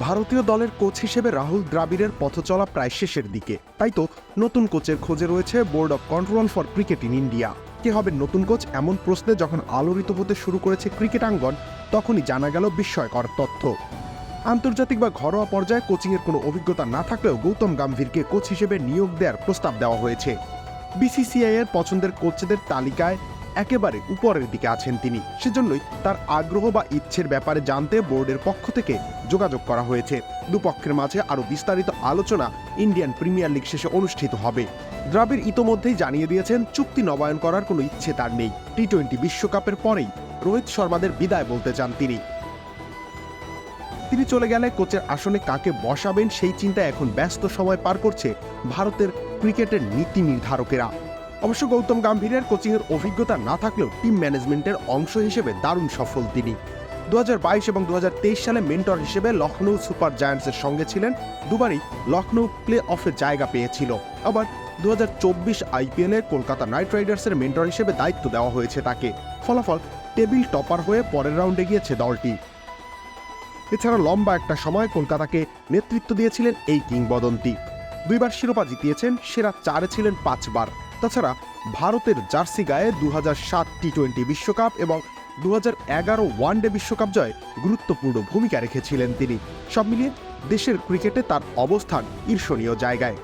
ভারতীয় দলের কোচ হিসেবে রাহুল দ্রাবিড়ের পথ চলা প্রায় শেষের দিকে, তাই তো নতুন কোচের খোঁজে রয়েছে board of control for cricket in India. কে হবে নতুন কোচ এমন প্রশ্নে যখন আলোড়িত হতে শুরু করেছে ক্রিকেটাঙ্গন, তখনই জানা গেল বিস্ময়কর তথ্য। আন্তর্জাতিক বা ঘরোয়া পর্যায়ে কোচিংয়ের কোনো অভিজ্ঞতা না থাকলেও গৌতম গম্ভীরকে কোচ হিসেবে নিয়োগ দেওয়ার প্রস্তাব দেওয়া হয়েছে। বিসিসিআই এর পছন্দের কোচদের তালিকায় একেবারে উপরের দিকে আছেন তিনি। সেজন্যই তার আগ্রহ বা ইচ্ছের ব্যাপারে জানতে বোর্ডের পক্ষ থেকে যোগাযোগ করা হয়েছে। দুপক্ষের মাঝে আরও বিস্তারিত আলোচনা ইন্ডিয়ান প্রিমিয়ার লিগ শেষে অনুষ্ঠিত হবে। দ্রাবিড় ইতোমধ্যেই জানিয়ে দিয়েছেন চুক্তি নবায়ন করার কোনো ইচ্ছে তার নেই। টি-20 বিশ্বকাপের পরেই রোহিত শর্মাদের বিদায় বলতে চান তিনি। চলে গেলে কোচের আসনে কাকে বসাবেন সেই চিন্তায় এখন ব্যস্ত সময় পার করছে ভারতের ক্রিকেটের নীতি নির্ধারকেরা। অবশ্য গৌতম গম্ভীরের কোচিংয়ের অভিজ্ঞতা না থাকলেও টিম ম্যানেজমেন্টের অংশ হিসেবে দারুণ সফল তিনি। 2022 এবং 2023 সালে মেন্টর হিসেবে লখনৌ সুপার জায়ান্টসের সঙ্গে ছিলেন, দুবারই লখনৌ প্লে অফে জায়গা পেয়েছিল। আবার 2024 আইপিএলে কলকাতা নাইট রাইডার্সের মেন্টর হিসেবে দায়িত্ব দেওয়া হয়েছে তাকে। ফলাফল টেবিল টপার হয়ে পরের রাউন্ডে গিয়েছে দলটি। এছাড়া লম্বা একটা সময় কলকাতাকে নেতৃত্ব দিয়েছিলেন এই কিংবদন্তি। 2 বার শিরোপা জিতিয়েছেন, সেরা 4-এ ছিলেন 5 বার। তাছাড়া ভারতের জার্সি গায়ে 2007 টি-20 বিশ্বকাপ এবং 2011 ওয়ানডে বিশ্বকাপ জয়ে গুরুত্বপূর্ণ ভূমিকা রেখেছিলেন তিনি। সব মিলিয়ে দেশের ক্রিকেটে তার অবস্থান ঈর্ষণীয় জায়গায়।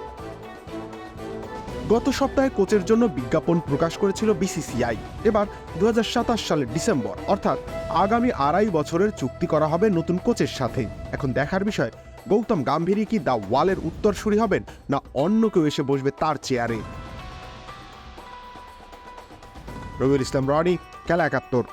গত সপ্তাহে কোচের জন্য বিজ্ঞাপন প্রকাশ করেছিল বিসিসিআই। এবার 2027 সালের ডিসেম্বর, অর্থাৎ আগামী 2.5 বছরের চুক্তি করা হবে নতুন কোচের সাথে। এখন দেখার বিষয়, গৌতম গম্ভীরই কি দ্য ওয়ালের উত্তরসূরি হবেন, না অন্য কেউ এসে বসবে তার চেয়ারে। রবিউল ইসলাম রনি, খেলা 71।